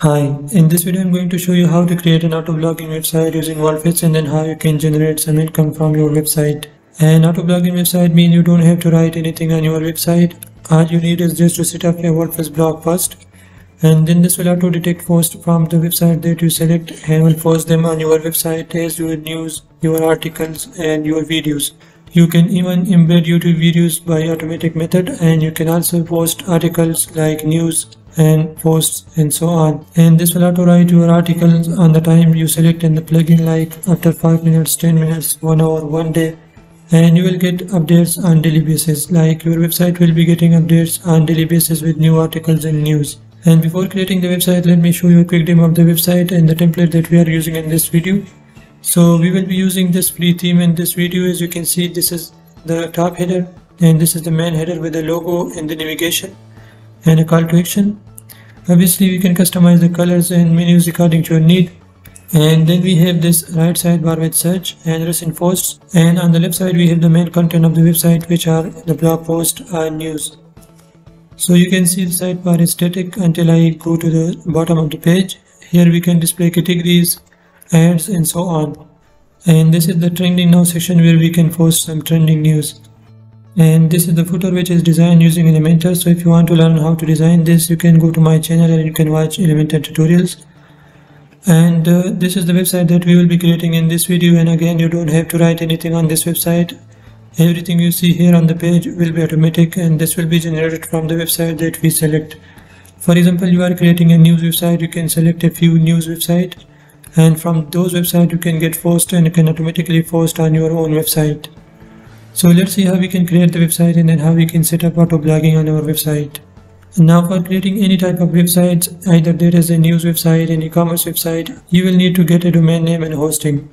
Hi, in this video I'm going to show you how to create an autoblogging website using WordPress and then how you can generate some income from your website. An autoblogging website means you don't have to write anything on your website. All you need is just to set up a WordPress blog first, and then this will auto detect posts from the website that you select and will post them on your website as your news, your articles and your videos. You can even embed YouTube videos by automatic method, and you can also post articles like news and posts and so on. And this will auto write your articles on the time you select in the plugin, like after 5 minutes, 10 minutes, 1 hour, 1 day. And you will get updates on daily basis, like your website will be getting updates on daily basis with new articles and news. And before creating the website, let me show you a quick demo of the website and the template that we are using in this video. So we will be using this free theme in this video. As you can see, this is the top header and this is the main header with the logo and the navigation and a call to action. Obviously we can customize the colors and menus according to your need. And then we have this right sidebar with search and recent posts, and on the left side we have the main content of the website, which are the blog post and news. So you can see the sidebar is static until I go to the bottom of the page. Here we can display categories, ads and so on. And this is the trending now section where we can post some trending news. And this is the footer, which is designed using Elementor. So if you want to learn how to design this, you can go to my channel and you can watch Elementor tutorials. And this is the website that we will be creating in this video. And again, you don't have to write anything on this website. Everything you see here on the page will be automatic, and this will be generated from the website that we select. For example, you are creating a news website, you can select a few news websites, and from those websites you can get posts and you can automatically post on your own website. So let's see how we can create the website and then how we can set up auto blogging on our website. And now for creating any type of websites, either there is a news website, an e-commerce website, you will need to get a domain name and hosting.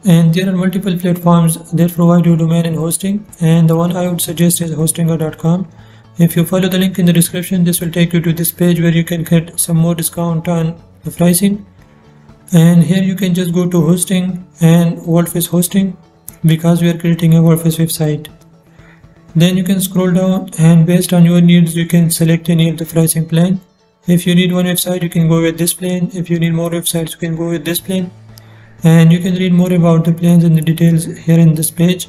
And there are multiple platforms that provide you domain and hosting, and the one I would suggest is hostinger.com. If you follow the link in the description, this will take you to this page where you can get some more discount on the pricing. And here you can just go to hosting and WordPress hosting, because we are creating a WordPress website. Then you can scroll down, and based on your needs you can select any of the pricing plan. If you need one website, you can go with this plan. If you need more websites, you can go with this plan. And you can read more about the plans and the details here in this page.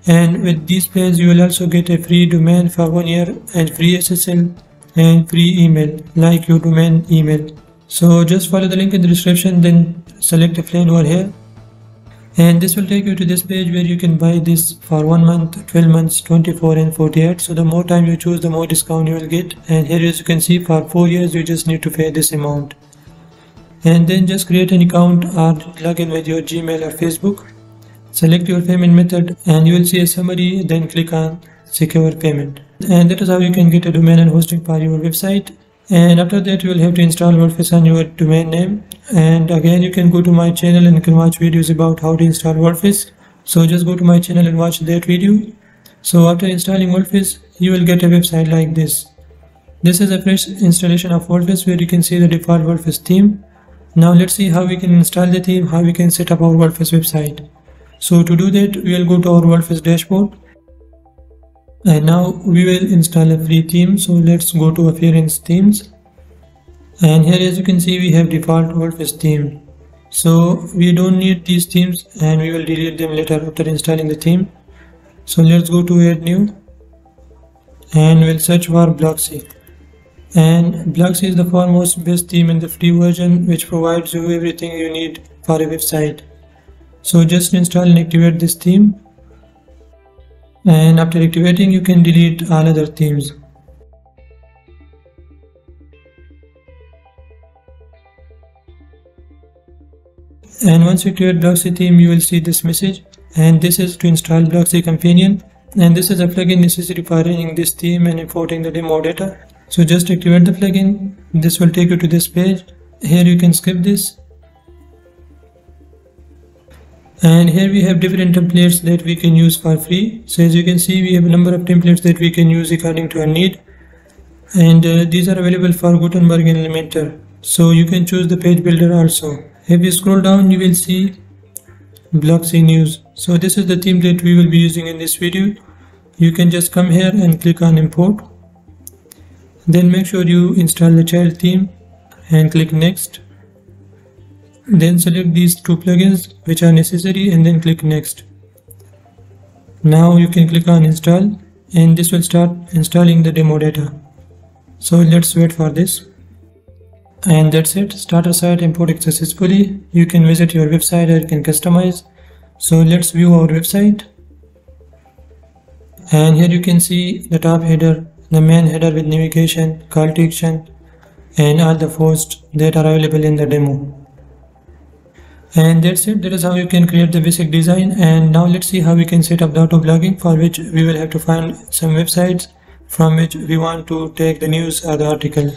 And with these plans you will also get a free domain for 1 year and free SSL and free email, like your domain email. So just follow the link in the description, then select a plan over here. And this will take you to this page where you can buy this for 1 month, 12 months, 24 and 48. So the more time you choose, the more discount you will get. And here, as you can see, for 4 years you just need to pay this amount. And then just create an account or log in with your Gmail or Facebook. Select your payment method and you will see a summary, then click on secure payment. And that is how you can get a domain and hosting for your website. And after that you will have to install WordPress on your domain name. And again, you can go to my channel and you can watch videos about how to install WordPress. So just go to my channel and watch that video. So after installing WordPress, you will get a website like this. This is a fresh installation of WordPress where you can see the default WordPress theme. Now let's see how we can install the theme, how we can set up our WordPress website. So to do that, we will go to our WordPress dashboard. And now we will install a free theme. So let's go to Appearance Themes. And here, as you can see, we have default WordPress theme. So we don't need these themes and we will delete them later after installing the theme. So let's go to Add New and we'll search for Blogsy. And Blogsy is the foremost best theme in the free version, which provides you everything you need for a website. So just install and activate this theme. And after activating, you can delete all other themes. And once you create Blogsy theme, you will see this message, and this is to install Blogsy Companion, and this is a plugin necessary for running this theme and importing the demo data. So just activate the plugin. This will take you to this page. Here you can skip this. And here we have different templates that we can use for free. So as you can see, we have a number of templates that we can use according to our need. And these are available for Gutenberg and Elementor. So you can choose the page builder also. If you scroll down, you will see Blogsy News. So this is the theme that we will be using in this video. You can just come here and click on import. Then make sure you install the child theme and click next. Then select these 2 plugins which are necessary and then click next. Now you can click on install and this will start installing the demo data. So let's wait for this. And that's it. Starter site imported successfully. You can visit your website or you can customize. So let's view our website. And here you can see the top header, the main header with navigation, call to action, and all the posts that are available in the demo. And that's it. That is how you can create the basic design. And now let's see how we can set up the auto blogging, for which we will have to find some websites from which we want to take the news or the article.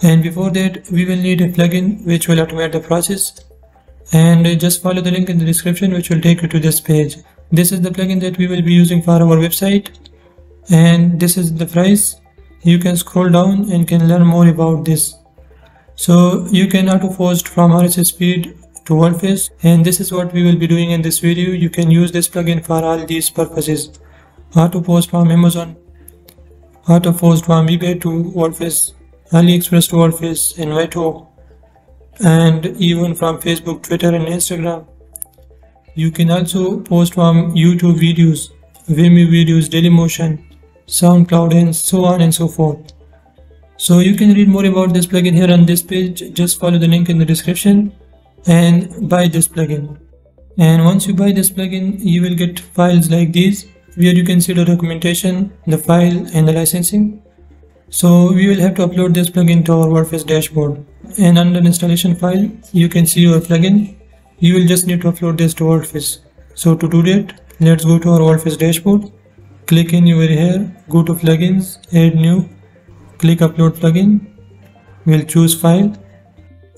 And before that, we will need a plugin which will automate the process. And just follow the link in the description which will take you to this page. This is the plugin that we will be using for our website. And this is the price. You can scroll down and can learn more about this. So you can auto post from RSS feed to WordPress, and this is what we will be doing in this video. You can use this plugin for all these purposes. Auto post from Amazon, auto post from eBay to WordPress, AliExpress to WordPress, Envato, and even from Facebook, Twitter and Instagram. You can also post from YouTube videos, Vimeo videos, Dailymotion, SoundCloud, and so on and so forth. So you can read more about this plugin here on this page. Just follow the link in the description and buy this plugin. And once you buy this plugin, you will get files like these where you can see the documentation, the file and the licensing. So we will have to upload this plugin to our WordPress dashboard, and under installation file you can see your plugin. You will just need to upload this to WordPress. So to do that, let's go to our WordPress dashboard, click in over here, go to plugins, add new, click upload plugin, we'll choose file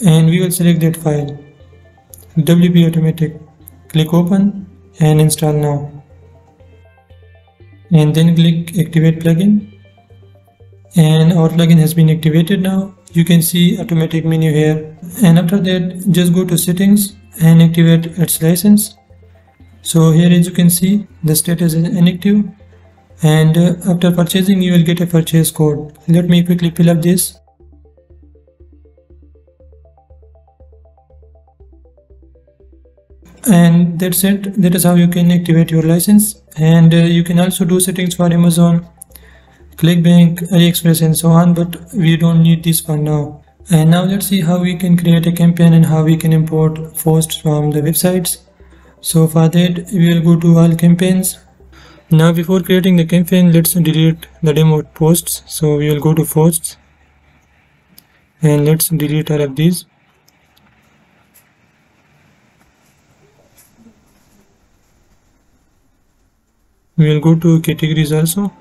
and we will select that file, WP automatic, click open and install now, and then click activate plugin, and our plugin has been activated now. You can see automatic menu here, and after that just go to settings and activate its license. So here as you can see the status is inactive, and after purchasing you will get a purchase code. Let me quickly fill up this. And that's it. That is how you can activate your license. And you can also do settings for Amazon, ClickBank, AliExpress and so on, but we don't need this for now. And now let's see how we can create a campaign and how we can import posts from the websites. So for that we will go to all campaigns. Now before creating the campaign, let's delete the demo posts. So we will go to posts and let's delete all of these. We will go to categories also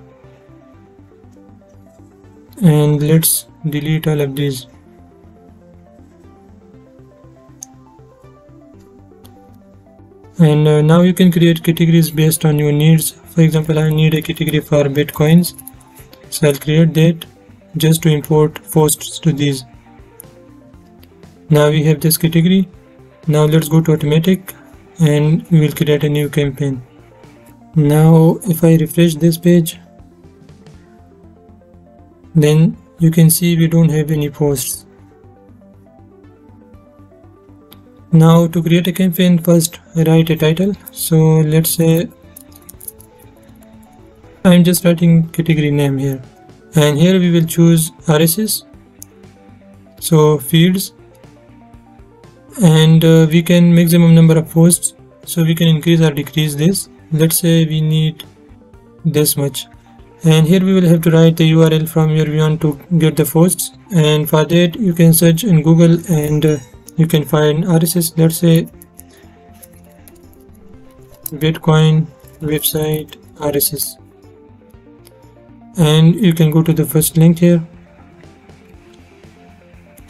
and let's delete all of these. And now you can create categories based on your needs. For example, I need a category for Bitcoins, so I'll create that just to import posts to these. Now we have this category. Now let's go to automatic and we will create a new campaign. Now if I refresh this page, then you can see we don't have any posts. Now to create a campaign, first write a title. So let's say I'm just writing category name here, and here we will choose RSS, so feeds, and we can maximum number of posts, so we can increase or decrease this. Let's say we need this much, and here we will have to write the URL from where we want to get the posts, and for that you can search in Google and you can find RSS. Let's say Bitcoin website RSS, and you can go to the first link here,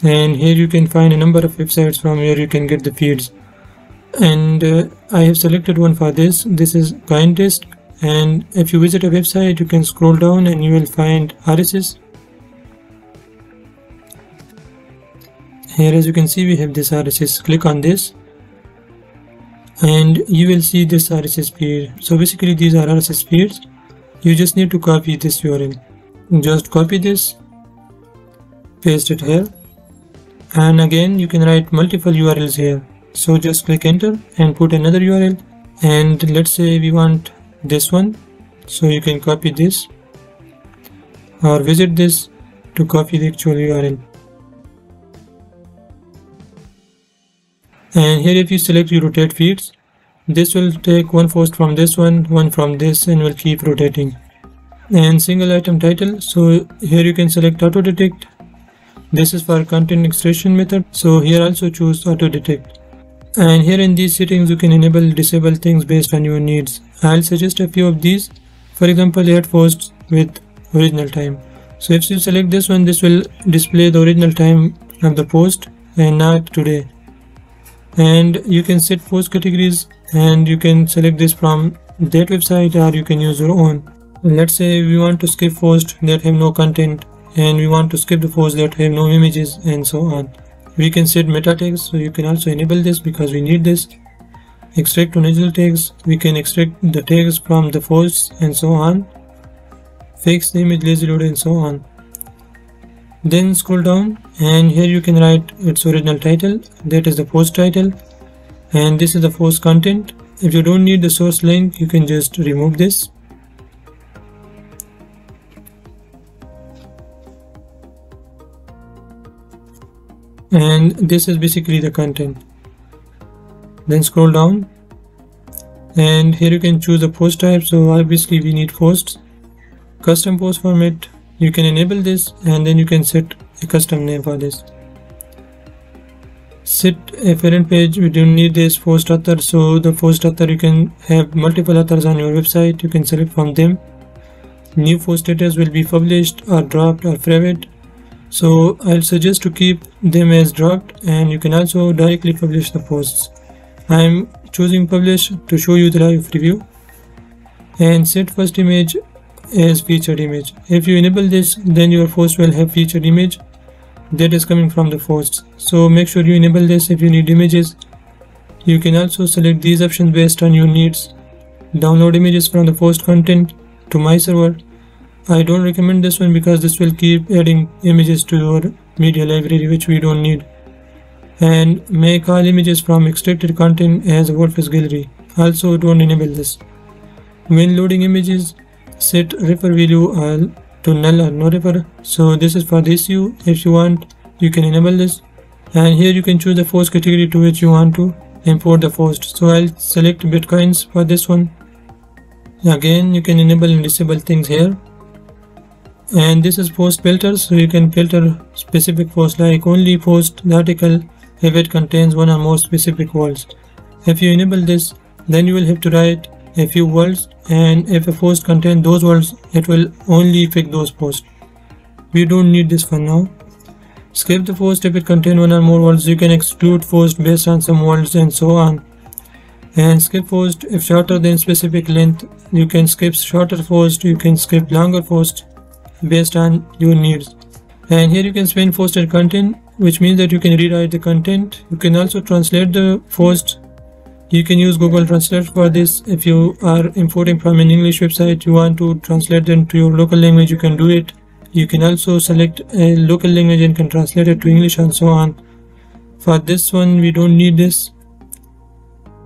and here you can find a number of websites from where you can get the feeds. And I have selected one for this. This is Coindesk, and if you visit a website you can scroll down and you will find RSS. Here as you can see we have this RSS. Click on this and you will see this RSS feed. So basically these are RSS feeds. You just need to copy this URL. Just copy this, paste it here, and again you can write multiple URLs here. So just click enter and put another URL, and let's say we want this one, so you can copy this or visit this to copy the actual URL. And here if you select your rotate feeds, this will take one post from this one from this, and will keep rotating. And single item title, so here you can select auto detect. This is for content extraction method, so here also choose auto detect. And here in these settings you can enable disable things based on your needs. I'll suggest a few of these. For example, add posts with original time. So if you select this one, this will display the original time of the post and not today. And you can set post categories, and you can select this from that website, or you can use your own. Let's say we want to skip posts that have no content, and we want to skip the posts that have no images, and so on. We can set meta tags, so you can also enable this because we need this. Extract original tags, we can extract the tags from the posts, and so on. Fix the image lazy load, and so on. Then scroll down, and here you can write its original title, that is the post title, and this is the post content. If you don't need the source link, you can just remove this. And this is basically the content. Then scroll down, and here you can choose the post type, so obviously we need posts. Custom post format, you can enable this, and then you can set a custom name for this. Set a parent page, we don't need this post author, so the post author, you can have multiple authors on your website, you can select from them. New post status will be published or dropped or private, so I'll suggest to keep them as dropped, and you can also directly publish the posts. I'm choosing publish to show you the live preview. And set first image as featured image. If you enable this, then your post will have featured image that is coming from the posts, so make sure you enable this if you need images. You can also select these options based on your needs. Download images from the post content to my server. I don't recommend this one because this will keep adding images to your media library, which we don't need. And make all images from extracted content as a WordPress gallery. Also don't enable this. When loading images, set refer value to null or no refer. So this is for the issue. If you want, you can enable this. And here you can choose the post category to which you want to import the post. So I'll select Bitcoins for this one. Again, you can enable and disable things here. And this is post filters, so you can filter specific posts, like only post the article if it contains one or more specific words. If you enable this, then you will have to write a few words, and if a post contains those words, it will only pick those posts. We don't need this for now. Skip the post if it contains one or more words. You can exclude post based on some words, and so on. And skip post if shorter than specific length. You can skip shorter post, you can skip longer post based on your needs. And here you can spin posted content, which means that you can rewrite the content. You can also translate the post. You can use Google Translate for this. If you are importing from an English website, you want to translate them to your local language, you can do it. You can also select a local language and can translate it to English, and so on. For this one, we don't need this.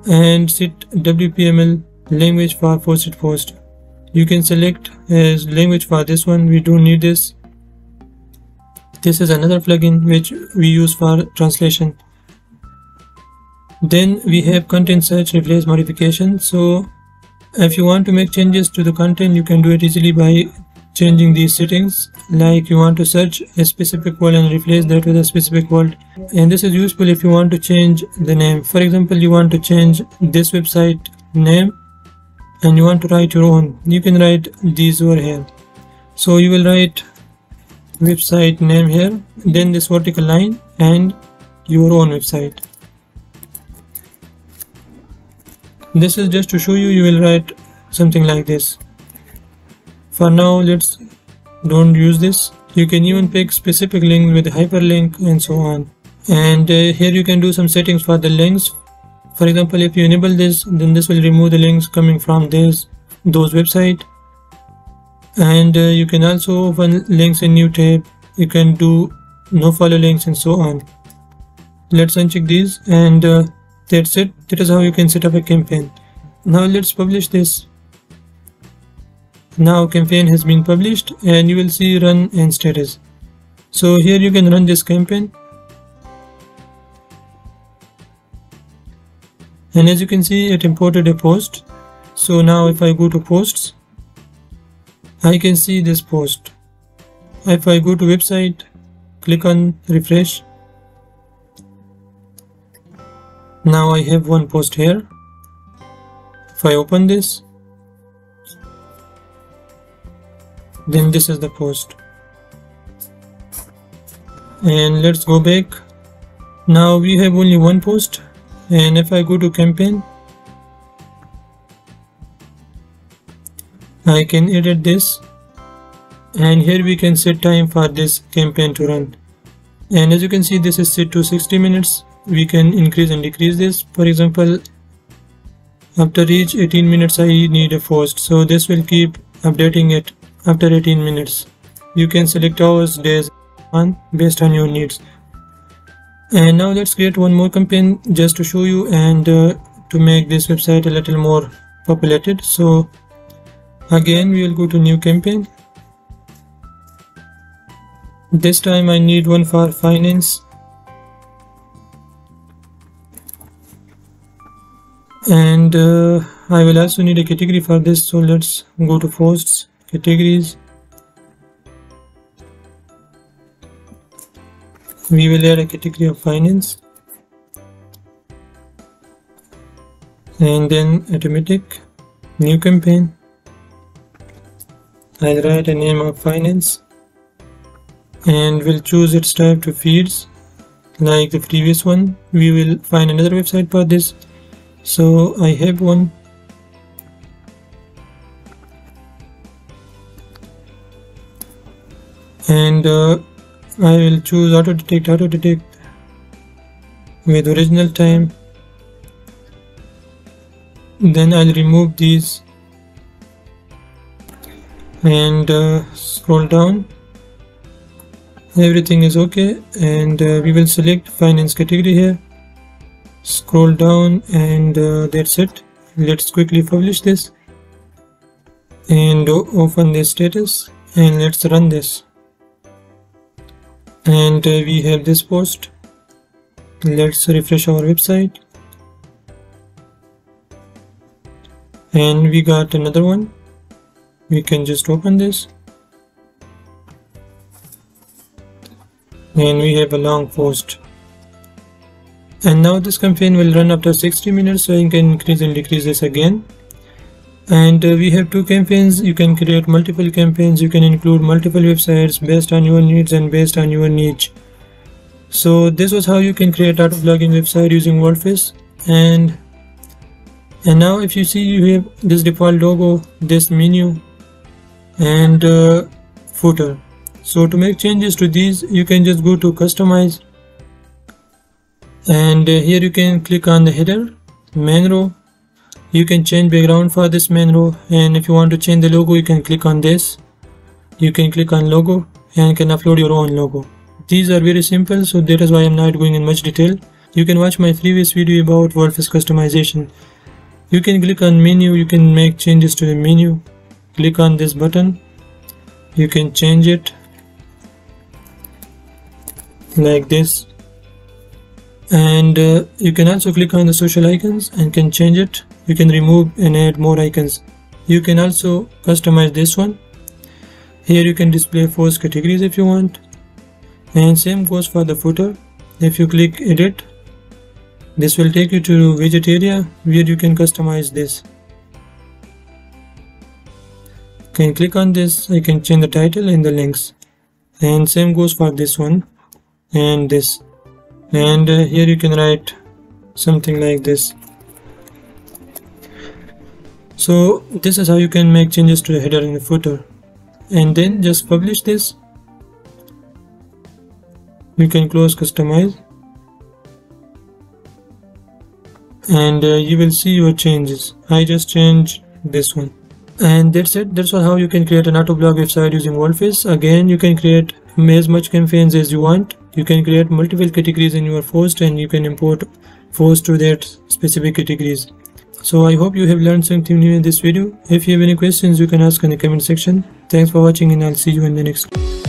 And set WPML language for posted post. You can select as language for this one. We don't need this. This is another plugin which we use for translation. Then we have content search replace modification. So if you want to make changes to the content, you can do it easily by changing these settings. Like you want to search a specific word and replace that with a specific word. And this is useful if you want to change the name. For example, you want to change this website name and you want to write your own. You can write these over here. So you will write website name here, then this vertical line and your own website. This is just to show you. You will write something like this. For now, let's don't use this. You can even pick specific links with hyperlink and so on. And here you can do some settings for the links. For example, if you enable this, then this will remove the links coming from those websites. And you can also open links in new tab. You can do no follow links and so on. Let's uncheck these, and that's it. That is how you can set up a campaign. Now let's publish this. Now campaign has been published, and you will see run and status. So here you can run this campaign, and as you can see, it imported a post. So now if I go to posts, I can see this post. If I go to website, click on refresh. Now I have one post here. If I open this, then this is the post. And let's go back. Now we have only one post, and if I go to campaign, I can edit this, and here we can set time for this campaign to run. And as you can see, this is set to 60 minutes. We can increase and decrease this. For example, after each 18 minutes I need a post, so this will keep updating it after 18 minutes. You can select hours, days, month based on your needs. And now let's create one more campaign just to show you and to make this website a little more populated. So again we will go to new campaign. This time I need one for finance, and I will also need a category for this. So let's go to posts, categories. We will add a category of finance, and then automatic, new campaign. I'll write a name of finance, and we'll choose its type to feeds like the previous one. We will find another website for this. So I have one, and I will choose auto detect with original time. Then I'll remove these and scroll down. Everything is okay, and we will select finance category here. Scroll down, and that's it. Let's quickly publish this and open this status, and let's run this. And we have this post. Let's refresh our website, and we got another one. We can just open this, and we have a long post. And now this campaign will run after 60 minutes, so you can increase and decrease this again. And we have two campaigns. You can create multiple campaigns. You can include multiple websites based on your needs and based on your niche. So this was how you can create auto-blogging website using WordPress. And now if you see, you have this default logo, this menu, and footer. So to make changes to these, you can just go to customize, and here you can click on the header, main row. You can change background for this main row, and if you want to change the logo, you can click on this. You can click on logo and can upload your own logo. These are very simple, so that is why I'm not going in much detail. You can watch my previous video about WordPress customization. You can click on menu. You can make changes to the menu. Click on this button. You can change it like this. And you can also click on the social icons and can change it. You can remove and add more icons. You can also customize this one. Here you can display 4 categories if you want, and same goes for the footer. If you click edit, this will take you to widget area where you can customize this. Can click on this. I can change the title and the links, and same goes for this one and this. And here you can write something like this. So this is how you can make changes to the header and the footer, and then just publish this. You can close customize, and you will see your changes. I just changed this one, and that's it. That's how you can create an auto blog website using WordPress. Again, you can create as much campaigns as you want. You can create multiple categories in your post and you can import posts to that specific categories. So I hope you have learned something new in this video. If you have any questions, you can ask in the comment section. Thanks for watching and I'll see you in the next one.